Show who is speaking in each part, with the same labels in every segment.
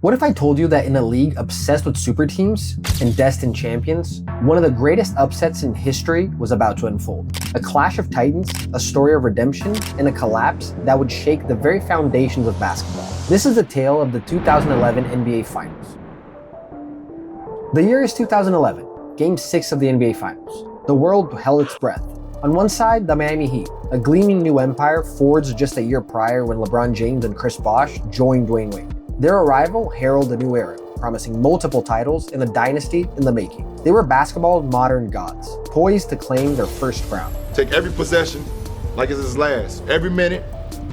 Speaker 1: What if I told you that in a league obsessed with super teams and destined champions, one of the greatest upsets in history was about to unfold? A clash of titans, a story of redemption, and a collapse that would shake the very foundations of basketball. This is the tale of the 2011 NBA Finals. The year is 2011, Game 6 of the NBA Finals. The world held its breath. On one side, the Miami Heat, a gleaming new empire forged just a year prior when LeBron James and Chris Bosh joined Dwyane Wade. Their arrival heralded a new era, promising multiple titles and a dynasty in the making. They were basketball's modern gods, poised to claim their first crown.
Speaker 2: Take every possession like it's his last. Every minute,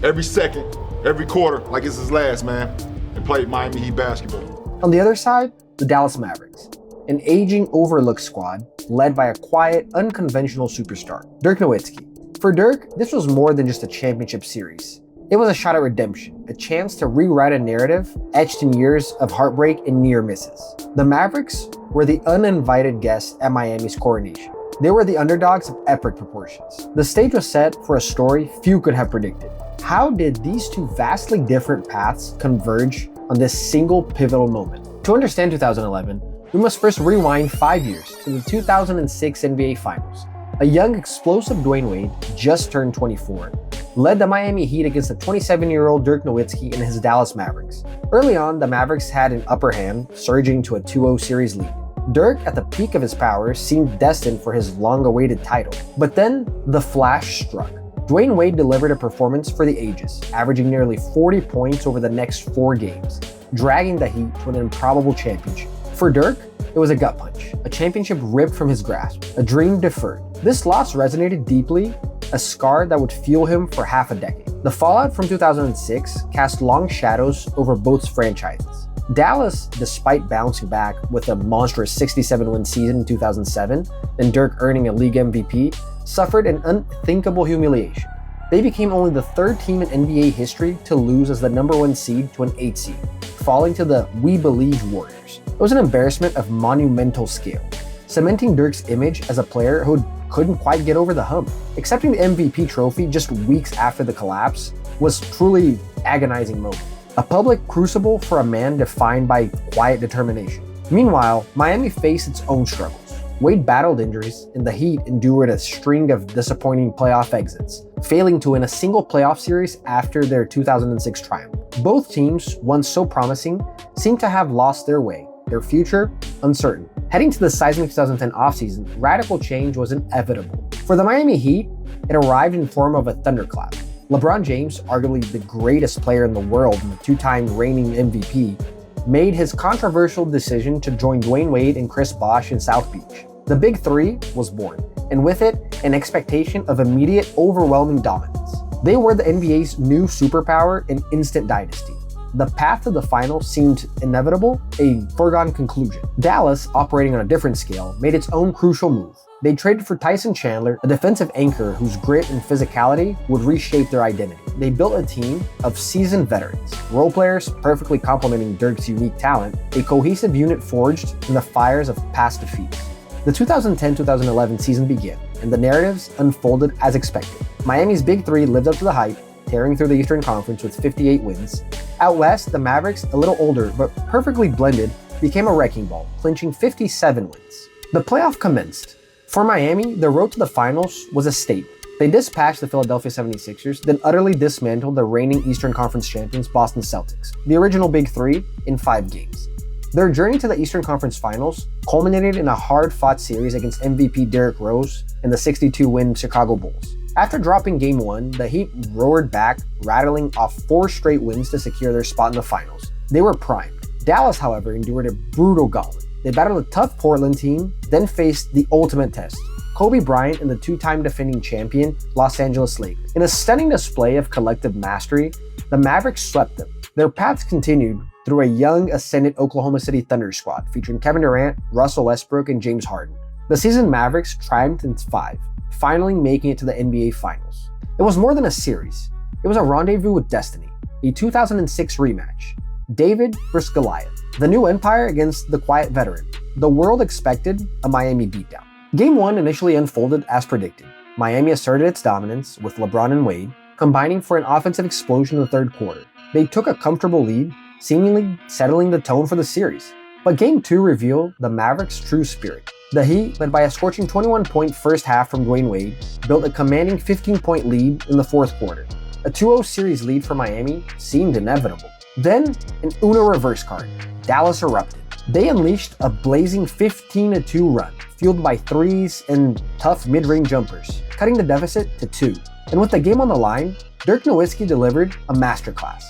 Speaker 2: every second, every quarter like it's his last, man. And play Miami Heat basketball.
Speaker 1: On the other side, the Dallas Mavericks, an aging, overlooked squad led by a quiet, unconventional superstar, Dirk Nowitzki. For Dirk, this was more than just a championship series. It was a shot at redemption, a chance to rewrite a narrative etched in years of heartbreak and near misses. The Mavericks were the uninvited guests at Miami's coronation. They were the underdogs of epic proportions. The stage was set for a story few could have predicted. How did these two vastly different paths converge on this single pivotal moment? To understand 2011, we must first rewind 5 years to the 2006 NBA Finals. A young, explosive Dwyane Wade, just turned 24, led the Miami Heat against the 27-year-old Dirk Nowitzki and his Dallas Mavericks. Early on, the Mavericks had an upper hand, surging to a 2-0 series lead. Dirk, at the peak of his powers, seemed destined for his long-awaited title. But then, the flash struck. Dwyane Wade delivered a performance for the ages, averaging nearly 40 points over the next 4 games, dragging the Heat to an improbable championship. For Dirk, it was a gut punch, a championship ripped from his grasp, a dream deferred. This loss resonated deeply, a scar that would fuel him for half a decade. The fallout from 2006 cast long shadows over both franchises. Dallas, despite bouncing back with a monstrous 67-win season in 2007 and Dirk earning a league MVP, suffered an unthinkable humiliation. They became only the third team in NBA history to lose as the number 1 seed to an 8 seed, falling to the We Believe Warriors. It was an embarrassment of monumental scale, cementing Dirk's image as a player who couldn't quite get over the hump. Accepting the MVP trophy just weeks after the collapse was truly agonizing moment. A public crucible for a man defined by quiet determination. Meanwhile, Miami faced its own struggles. Wade battled injuries, and the Heat endured a string of disappointing playoff exits, failing to win a single playoff series after their 2006 triumph. Both teams, once so promising, seemed to have lost their way, their future uncertain. Heading to the seismic 2010 offseason, radical change was inevitable. For the Miami Heat, it arrived in form of a thunderclap. LeBron James, arguably the greatest player in the world and the 2-time reigning MVP, made his controversial decision to join Dwyane Wade and Chris Bosh in South Beach. The Big Three was born, and with it, an expectation of immediate, overwhelming dominance. They were the NBA's new superpower and instant dynasty. The path to the final seemed inevitable, a foregone conclusion. Dallas, operating on a different scale, made its own crucial move. They traded for Tyson Chandler, a defensive anchor whose grit and physicality would reshape their identity. They built a team of seasoned veterans, role players perfectly complementing Dirk's unique talent, a cohesive unit forged in the fires of past defeats. The 2010-2011 season began, and the narratives unfolded as expected. Miami's Big Three lived up to the hype, tearing through the Eastern Conference with 58 wins. Out west, the Mavericks, a little older but perfectly blended, became a wrecking ball, clinching 57 wins. The playoff commenced. For Miami, the road to the finals was a statement. They dispatched the Philadelphia 76ers, then utterly dismantled the reigning Eastern Conference champions Boston Celtics, the original Big Three, in 5 games. Their journey to the Eastern Conference Finals culminated in a hard-fought series against MVP Derrick Rose and the 62-win Chicago Bulls. After dropping Game 1, the Heat roared back, rattling off 4 straight wins to secure their spot in the finals. They were primed. Dallas, however, endured a brutal gauntlet. They battled a tough Portland team, then faced the ultimate test, Kobe Bryant and the 2-time defending champion Los Angeles Lakers. In a stunning display of collective mastery, the Mavericks swept them. Their paths continued through a young, ascendant Oklahoma City Thunder squad featuring Kevin Durant, Russell Westbrook, and James Harden. The seasoned Mavericks triumphed in 5, finally making it to the NBA Finals. It was more than a series. It was a rendezvous with destiny, a 2006 rematch. David versus Goliath, the new empire against the quiet veteran. The world expected a Miami beatdown. Game 1 initially unfolded as predicted. Miami asserted its dominance with LeBron and Wade, combining for an offensive explosion in the third quarter. They took a comfortable lead, seemingly settling the tone for the series. But Game 2 revealed the Mavericks' true spirit. The Heat, led by a scorching 21-point first half from Dwyane Wade, built a commanding 15-point lead in the fourth quarter. A 2-0 series lead for Miami seemed inevitable. Then, an Uno reverse card. Dallas erupted. They unleashed a blazing 15-2 run, fueled by threes and tough mid-range jumpers, cutting the deficit to 2. And with the game on the line, Dirk Nowitzki delivered a masterclass.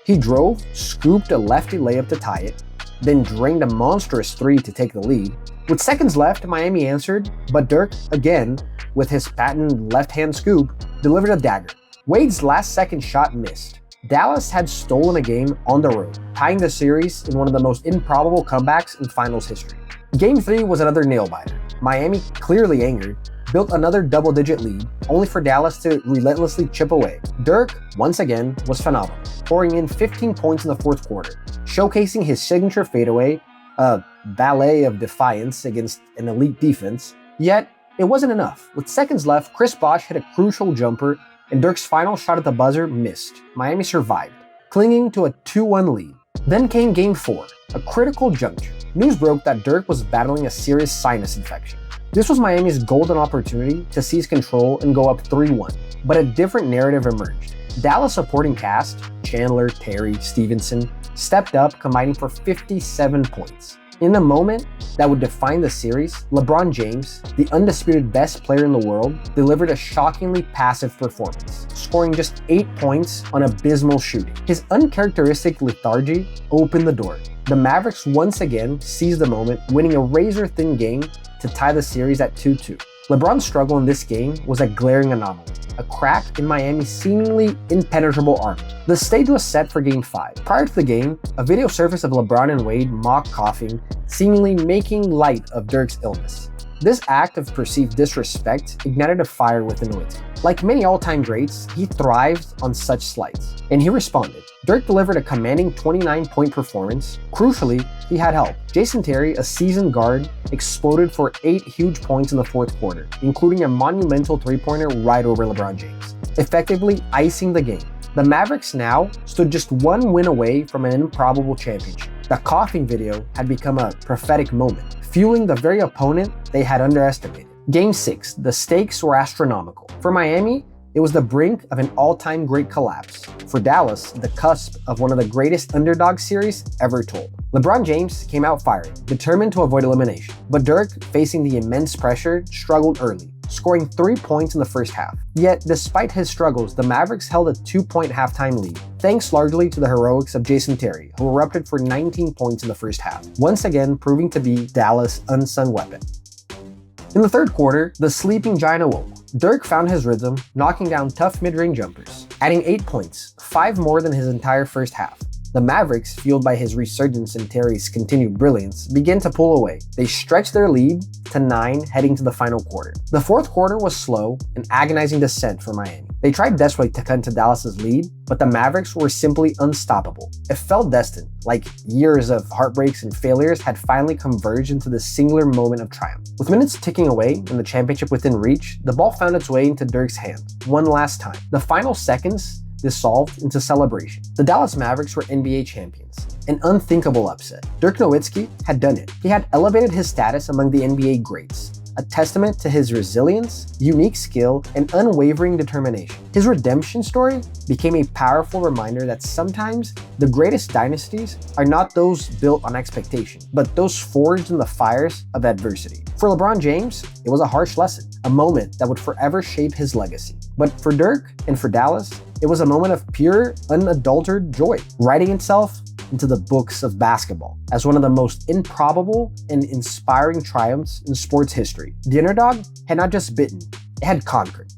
Speaker 1: He drove, scooped a lefty layup to tie it, then drained a monstrous 3 to take the lead. With seconds left, Miami answered, but Dirk, again, with his patent left-hand scoop, delivered a dagger. Wade's last-second shot missed. Dallas had stolen a game on the road, tying the series in one of the most improbable comebacks in finals history. Game 3 was another nail-biter. Miami, clearly angered, built another double-digit lead, only for Dallas to relentlessly chip away. Dirk, once again, was phenomenal, pouring in 15 points in the fourth quarter, showcasing his signature fadeaway, a ballet of defiance against an elite defense. Yet, it wasn't enough. With seconds left, Chris Bosh hit a crucial jumper, and Dirk's final shot at the buzzer missed. Miami survived, clinging to a 2-1 lead. Then came Game 4, a critical juncture. News broke that Dirk was battling a serious sinus infection. This was Miami's golden opportunity to seize control and go up 3-1, but a different narrative emerged. Dallas supporting cast, Chandler, Terry, Stevenson, stepped up, combining for 57 points. In the moment that would define the series, LeBron James, the undisputed best player in the world, delivered a shockingly passive performance, scoring just 8 points on abysmal shooting. His uncharacteristic lethargy opened the door. The Mavericks once again seized the moment, winning a razor-thin game to tie the series at 2-2. LeBron's struggle in this game was a glaring anomaly, a crack in Miami's seemingly impenetrable armor. The stage was set for Game 5. Prior to the game, a video surfaced of LeBron and Wade mock coughing, seemingly making light of Dirk's illness. This act of perceived disrespect ignited a fire within Nowitzki. Like many all-time greats, he thrived on such slights, and he responded. Dirk delivered a commanding 29-point performance. Crucially, he had help. Jason Terry, a seasoned guard, exploded for 8 huge points in the fourth quarter, including a monumental three-pointer right over LeBron James, effectively icing the game. The Mavericks now stood just 1 win away from an improbable championship. The coughing video had become a prophetic moment, fueling the very opponent they had underestimated. Game 6, the stakes were astronomical. For Miami, it was the brink of an all-time great collapse. For Dallas, the cusp of one of the greatest underdog series ever told. LeBron James came out firing, determined to avoid elimination. But Dirk, facing the immense pressure, struggled early, scoring 3 points in the first half. Yet, despite his struggles, the Mavericks held a 2-point halftime lead, thanks largely to the heroics of Jason Terry, who erupted for 19 points in the first half, once again proving to be Dallas' unsung weapon. In the third quarter, the sleeping giant awoke. Dirk found his rhythm, knocking down tough mid-range jumpers, adding 8 points, 5 more than his entire first half. The Mavericks, fueled by his resurgence and Terry's continued brilliance, began to pull away. They stretched their lead to 9 heading to the final quarter. The fourth quarter was slow, an agonizing descent for Miami. They tried desperately to cut into Dallas's lead, but the Mavericks were simply unstoppable. It felt destined, like years of heartbreaks and failures had finally converged into this singular moment of triumph. With minutes ticking away and the championship within reach, the ball found its way into Dirk's hand, one last time. The final seconds dissolved into celebration. The Dallas Mavericks were NBA champions, an unthinkable upset. Dirk Nowitzki had done it. He had elevated his status among the NBA greats, a testament to his resilience, unique skill, and unwavering determination. His redemption story became a powerful reminder that sometimes the greatest dynasties are not those built on expectation, but those forged in the fires of adversity. For LeBron James, it was a harsh lesson, a moment that would forever shape his legacy. But for Dirk and for Dallas, it was a moment of pure, unadulterated joy, writing itself into the books of basketball as one of the most improbable and inspiring triumphs in sports history. The underdog had not just bitten, it had conquered.